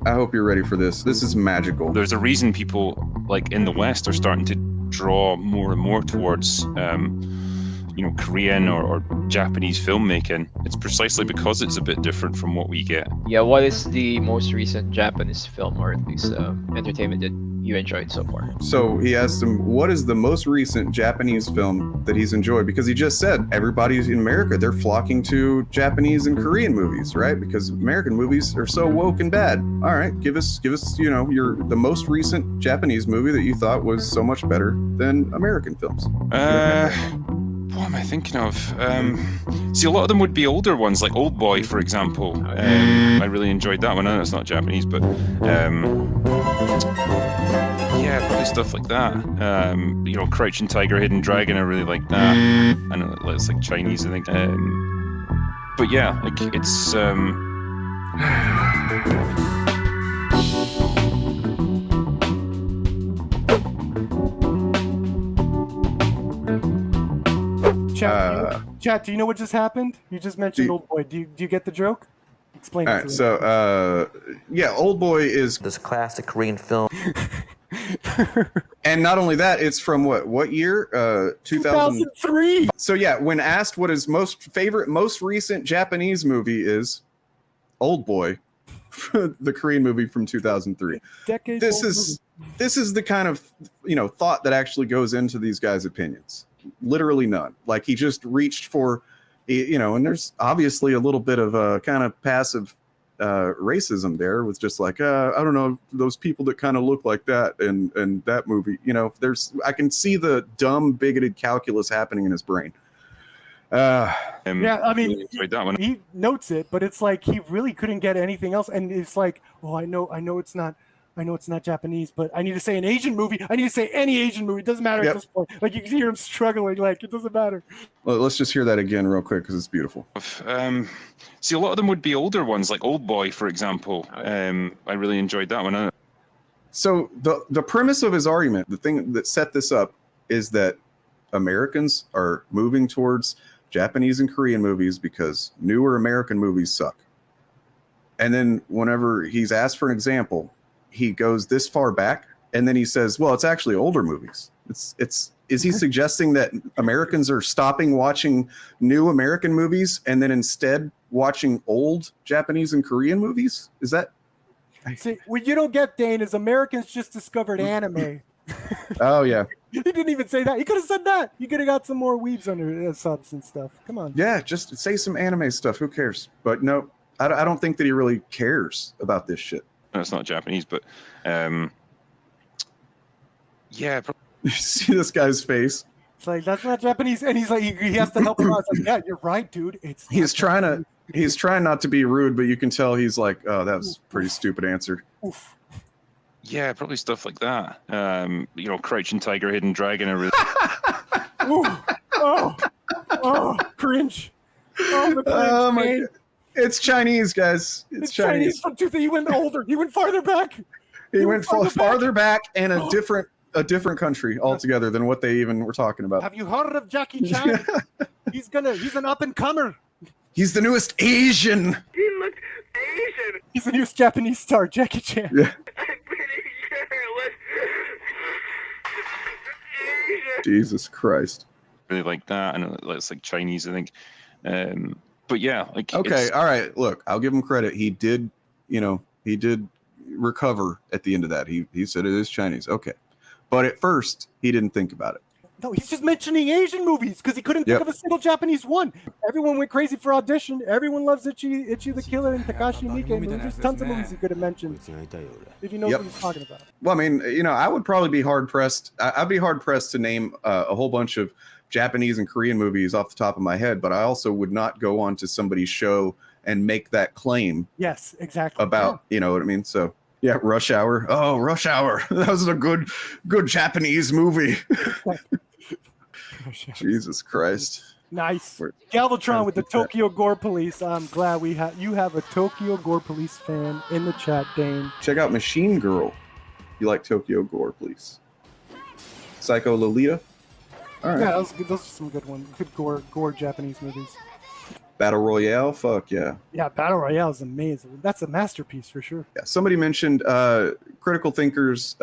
I hope you're ready for this. This is magical. There's a reason people like in the West are starting to draw more and more towards Korean or Japanese filmmaking. It's precisely because it's a bit different from what we get. Yeah, what is the most recent Japanese film, or at least entertainment, that you enjoyed so far? So he asked him, what is the most recent Japanese film that he's enjoyed? Because he just said everybody in America, they're flocking to Japanese and Korean movies, right? Because American movies are so woke and bad. All right, give us, the most recent Japanese movie that you thought was so much better than American films. What am I thinking of? See, a lot of them would be older ones, like Old Boy, for example. I really enjoyed that one. I know it's not Japanese, but yeah, probably stuff like that. Crouching Tiger, Hidden Dragon, I really like that. I know it's like Chinese, I think. But yeah, like it's. Chat, do you know what just happened? You just mentioned Old Boy. Do you get the joke? Explain it to me. So, Old Boy is this classic Korean film. And not only that, it's from what year? 2003. So yeah, when asked what his most recent Japanese movie is, Old Boy, the Korean movie from 2003. This is the kind of thought that actually goes into these guys' opinions. Literally none. Like he just reached for, and there's obviously a little bit of a kind of passive racism there with just like, I don't know, those people that kind of look like that and that movie, I can see the dumb, bigoted calculus happening in his brain. Yeah, I mean, he notes it, but it's like he really couldn't get anything else. And it's like, I know it's not Japanese, but I need to say an Asian movie. I need to say any Asian movie. It doesn't matter at this point. Like you can hear him struggling. Like it doesn't matter. Well, let's just hear that again real quick because it's beautiful. See, a lot of them would be older ones, like Old Boy, for example. I really enjoyed that one. So the premise of his argument, the thing that set this up, is that Americans are moving towards Japanese and Korean movies because newer American movies suck. And then whenever he's asked for an example, he goes this far back, and then he says, well, it's actually older movies. Is he suggesting that Americans are stopping watching new American movies and then instead watching old Japanese and Korean movies? Is that? See, what you don't get, Dane, is Americans just discovered anime. Oh, yeah. He didn't even say that. He could have said that. You could have got some more weebs under subs and stuff. Come on. Yeah, just say some anime stuff. Who cares? But no, I don't think that he really cares about this shit. No, it's not Japanese, but yeah. You see this guy's face? It's like, that's not Japanese, and he's like, he has to help him out. It's like, yeah, you're right, dude. He's trying not to be rude, but you can tell he's like, oh, that was a pretty stupid answer. Oof. Yeah, probably stuff like that. Crouching Tiger, Hidden Dragon. Cringe. Oh my God. It's Chinese, guys. It's Chinese. From 2000. He went older. He went farther back. He went farther back and a different country altogether than what they even were talking about. Have you heard of Jackie Chan? He's an up and comer. He's the newest Asian. He looks Asian. He's the newest Japanese star, Jackie Chan. Yeah. I'm pretty sure it was Asian. Jesus Christ. Really like that. I know it's like Chinese, I think. But yeah, like okay, all right. Look, I'll give him credit. He did recover at the end of that. He said it is Chinese. Okay, but at first he didn't think about it. No, he's just mentioning Asian movies because he couldn't think of a single Japanese one. Everyone went crazy for Audition. Everyone loves Itchy the Killer and Takashi Miike. There's tons of movies he could have mentioned if you know what he's talking about. Well, I mean, I would probably be hard pressed. I'd be hard pressed to name a whole bunch of Japanese and Korean movies off the top of my head, but I also would not go on to somebody's show and make that claim. Yes, exactly. About, you know what I mean? So, yeah, Rush Hour. Oh, Rush Hour. That was a good Japanese movie. Jesus Christ. Nice. Galvatron with the Tokyo Gore Police. I'm glad you have a Tokyo Gore Police fan in the chat, Dane. Check out Machine Girl. You like Tokyo Gore Police. Psycho Lolita. All right. Yeah, those are some good ones. Good gore Japanese movies. Battle Royale, fuck yeah. Yeah, Battle Royale is amazing. That's a masterpiece for sure. Yeah, somebody mentioned Critical Thinker's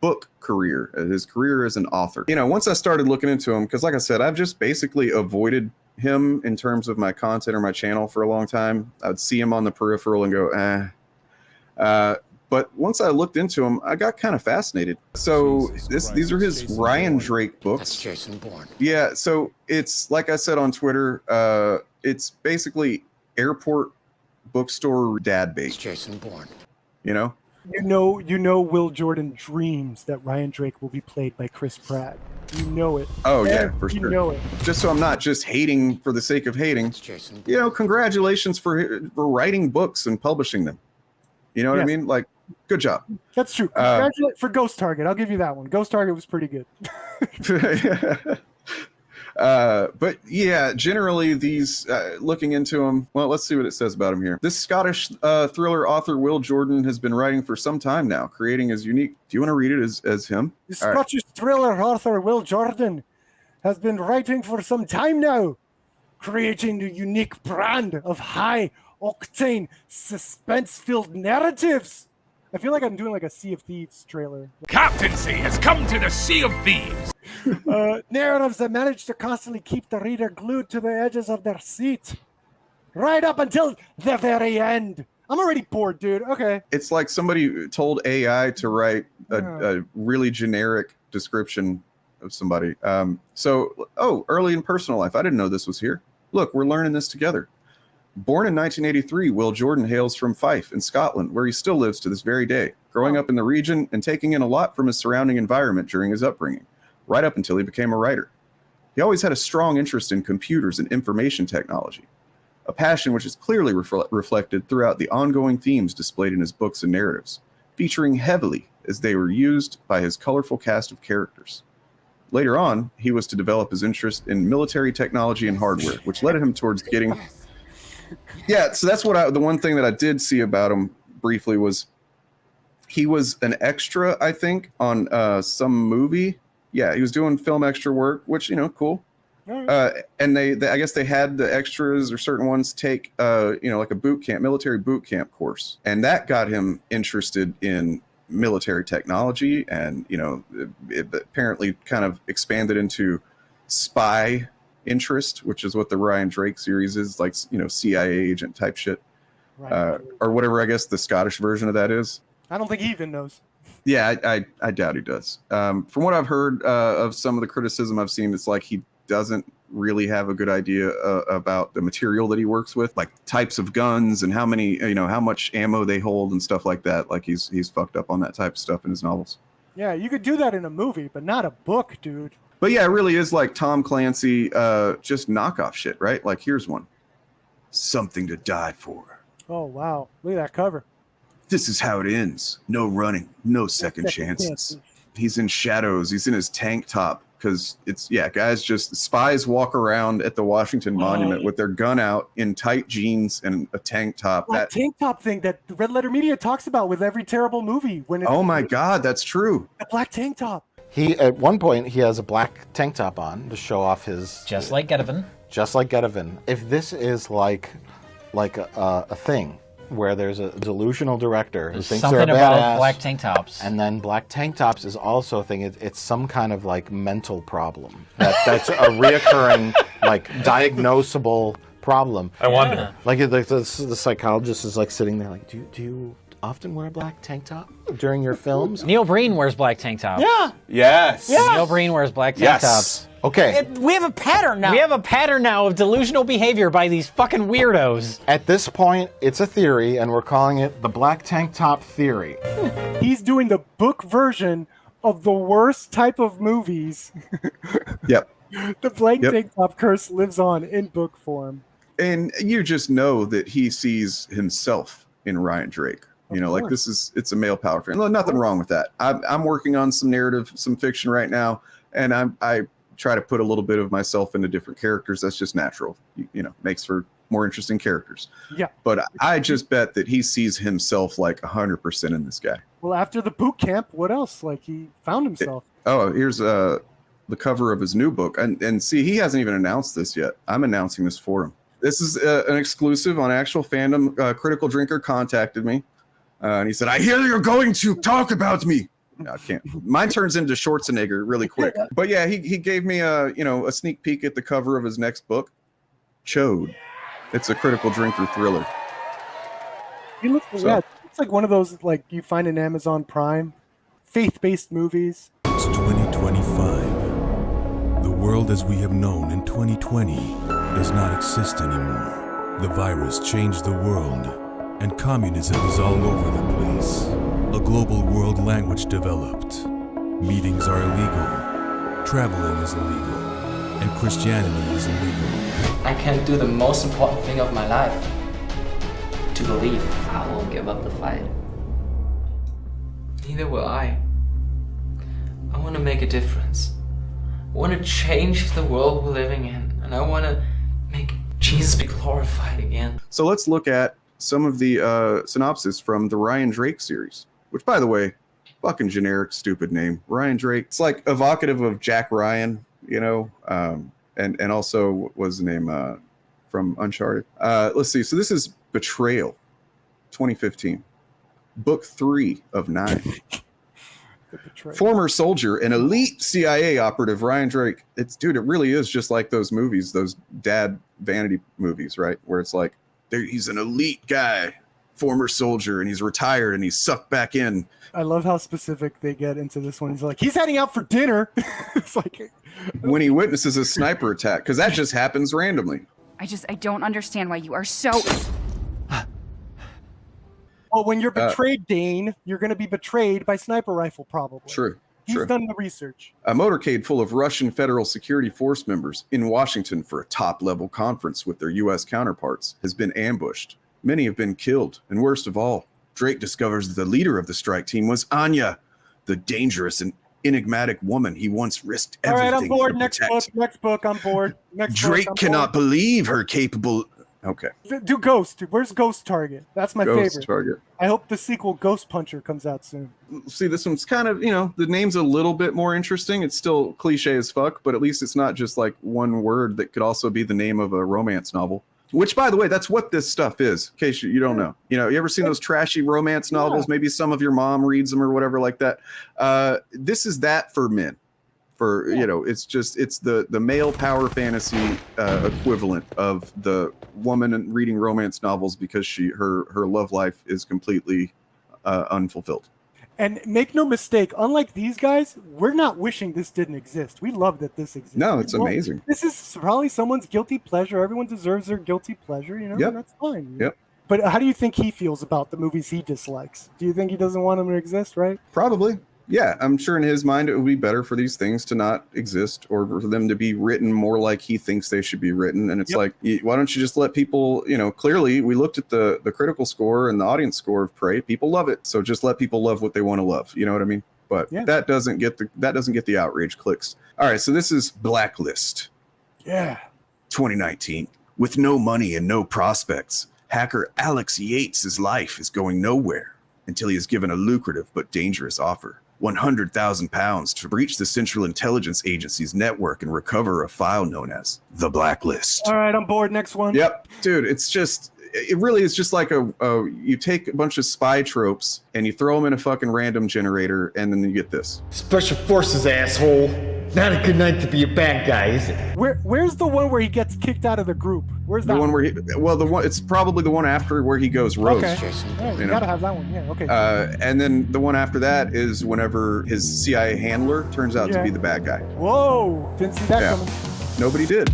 book career, his career as an author. You know, once I started looking into him, because like I said, I've just basically avoided him in terms of my content or my channel for a long time. I'd see him on the peripheral and go, but once I looked into him, I got kind of fascinated. So these are his Ryan Drake books. That's Jason Bourne. Yeah, so it's like I said on Twitter, it's basically airport bookstore dad bait. It's Jason Bourne. You know? You know Will Jordan dreams that Ryan Drake will be played by Chris Pratt. You know it. Oh yeah, for sure. You know it. Just so I'm not just hating for the sake of hating. It's Jason Bourne. You know, congratulations for writing books and publishing them. You know what I mean? Like, good job. That's true. Congratulations for Ghost Target. I'll give you that one. Ghost Target was pretty good. But yeah, generally these, looking into them, well, let's see what it says about him here. This Scottish thriller author Will Jordan has been writing for some time now, creating his unique. Do you want to read it as him? The Scottish thriller author Will Jordan has been writing for some time now, creating a unique brand of high-octane, suspense-filled narratives. I feel like I'm doing like a Sea of Thieves trailer. Captaincy has come to the Sea of Thieves. Narratives that manage to constantly keep the reader glued to the edges of their seat, right up until the very end. I'm already bored, dude. Okay. It's like somebody told AI to write a really generic description of somebody. Early in personal life. I didn't know this was here. Look, we're learning this together. Born in 1983, Will Jordan hails from Fife in Scotland, where he still lives to this very day, growing up in the region and taking in a lot from his surrounding environment during his upbringing, right up until he became a writer. He always had a strong interest in computers and information technology, a passion which is clearly reflected throughout the ongoing themes displayed in his books and narratives, featuring heavily as they were used by his colorful cast of characters. Later on, he was to develop his interest in military technology and hardware, which led him towards getting... Yeah, so that's what the one thing that I did see about him briefly was he was an extra, I think, on some movie. Yeah, he was doing film extra work, which, you know, cool. And they I guess they had the extras or certain ones take, like a military boot camp course. And that got him interested in military technology. And, you know, it apparently kind of expanded into spy interest, which is what the Ryan Drake series is, like, you know, CIA agent type shit, or whatever. I guess the Scottish version of that is. I don't think he even knows. Yeah, I doubt he does. From what I've heard of some of the criticism I've seen, it's like he doesn't really have a good idea about the material that he works with, like types of guns and how many, you know, how much ammo they hold and stuff like that. Like he's fucked up on that type of stuff in his novels. Yeah, you could do that in a movie, but not a book, dude. But yeah, it really is like Tom Clancy, just knockoff shit, right? Like, here's one. Something to die for. Oh, wow. Look at that cover. This is how it ends. No running. No second chances. He's in shadows. He's in his tank top because guys, just spies walk around at the Washington Monument with their gun out in tight jeans and a tank top. That tank top thing that the Red Letter Media talks about with every terrible movie. Oh my God, that's true. The black tank top. At one point, he has a black tank top on to show off his... Just like Getaven. Just like Getaven. If this is like a thing where there's a delusional director who thinks they're a badass... Something about black tank tops. And then black tank tops is also a thing. It's some kind of, like, mental problem. That's a reoccurring, like, diagnosable problem. I wonder. Like, the psychologist is, like, sitting there like, do you often wear a black tank top during your films? Neil Breen wears black tank tops. Yeah. Yes. Yeah. Neil Breen wears black tank tops. Okay. We have a pattern now. We have a pattern now of delusional behavior by these fucking weirdos. At this point, it's a theory, and we're calling it the black tank top theory. He's doing the book version of the worst type of movies. Yep. The black tank top curse lives on in book form. And you just know that he sees himself in Ryan Drake. You know, like it's a male power fan. No, nothing wrong with that. I'm working on some narrative, some fiction right now, and I try to put a little bit of myself into different characters. That's just natural. You know, makes for more interesting characters. Yeah. But I just bet that he sees himself like 100% in this guy. Well, after the boot camp, what else? Like, he found himself. Here's the cover of his new book, and see, he hasn't even announced this yet. I'm announcing this for him. This is an exclusive on Actual Fandom. Critical Drinker contacted me, and he said, "I hear you're going to talk about me." No, I can't. Mine turns into Schwarzenegger really quick. But yeah, he gave me a sneak peek at the cover of his next book, Chode. It's a Critical Drinker thriller. He looks, yeah, it's like one of those like you find in Amazon Prime, faith-based movies. It's 2025. The world as we have known in 2020 does not exist anymore. The virus changed the world, and communism is all over the place. A global world language developed. Meetings are illegal. Traveling is illegal. And Christianity is illegal. I can't do the most important thing of my life. To believe. I won't give up the fight. Neither will I. I want to make a difference. I want to change the world we're living in. And I want to make Jesus be glorified again. So let's look at some of the synopsis from the Ryan Drake series. Which, by the way, fucking generic, stupid name. Ryan Drake. It's like evocative of Jack Ryan, and also what was the name from Uncharted? Let's see. So this is Betrayal, 2015. Book 3 of 9. Former soldier and elite CIA operative Ryan Drake. It really is just like those movies, those dad vanity movies, right? Where it's like, he's an elite guy. Former soldier, and he's retired, and he's sucked back in. I love how specific they get into this one. He's like, he's heading out for dinner. It's like when he witnesses a sniper attack, because that just happens randomly. I don't understand why you are so. Oh, when you're betrayed, Dane, you're going to be betrayed by sniper rifle, probably. True. He's done the research. A motorcade full of Russian Federal Security Force members in Washington for a top-level conference with their U.S. counterparts has been ambushed. Many have been killed, and worst of all, Drake discovers that the leader of the strike team was Anya, the dangerous and enigmatic woman he once risked everything. All right, I'm bored. To Next protect. book, I'm bored. Drake cannot believe her capable. Okay. Do Ghost. Where's Ghost Target? That's my favorite. Ghost Target. I hope the sequel Ghost Puncher comes out soon. See, this one's kind of, the name's a little bit more interesting. It's still cliche as fuck, but at least it's not just like one word that could also be the name of a romance novel. Which, by the way, that's what this stuff is, in case you don't know. You ever seen those trashy romance novels? Yeah. Maybe some of your mom reads them or whatever like that. This is that for men. It's the male power fantasy equivalent of the woman reading romance novels because her love life is completely unfulfilled. And make no mistake, unlike these guys, we're not wishing this didn't exist. We love that this exists. No, it's amazing. This is probably someone's guilty pleasure. Everyone deserves their guilty pleasure, Yep. And that's fine. Yep. But how do you think he feels about the movies he dislikes? Do you think he doesn't want them to exist, right? Probably. Yeah, I'm sure in his mind it would be better for these things to not exist or for them to be written more like he thinks they should be written. And it's like, why don't you just let people, clearly we looked at the critical score and the audience score of Prey. People love it. So just let people love what they want to love. You know what I mean? But that doesn't get the outrage clicks. All right, so this is Blacklist. Yeah. 2019. With no money and no prospects, hacker Alex Yates' life is going nowhere until he is given a lucrative but dangerous offer. £100,000 to breach the Central Intelligence Agency's network and recover a file known as the Blacklist. All right, I'm bored. Next one. Yep, dude, it really is just like you take a bunch of spy tropes and you throw them in a fucking random generator and then you get this. Special Forces, asshole. Not a good night to be a bad guy, is it? Where's the one where he gets kicked out of the group? Where's that? The one where it's probably the one after where he goes rogue. Okay. Yeah, you gotta have that one. Yeah, okay. And then the one after that is whenever his CIA handler turns out to be the bad guy. Whoa! Didn't see that coming. Nobody did.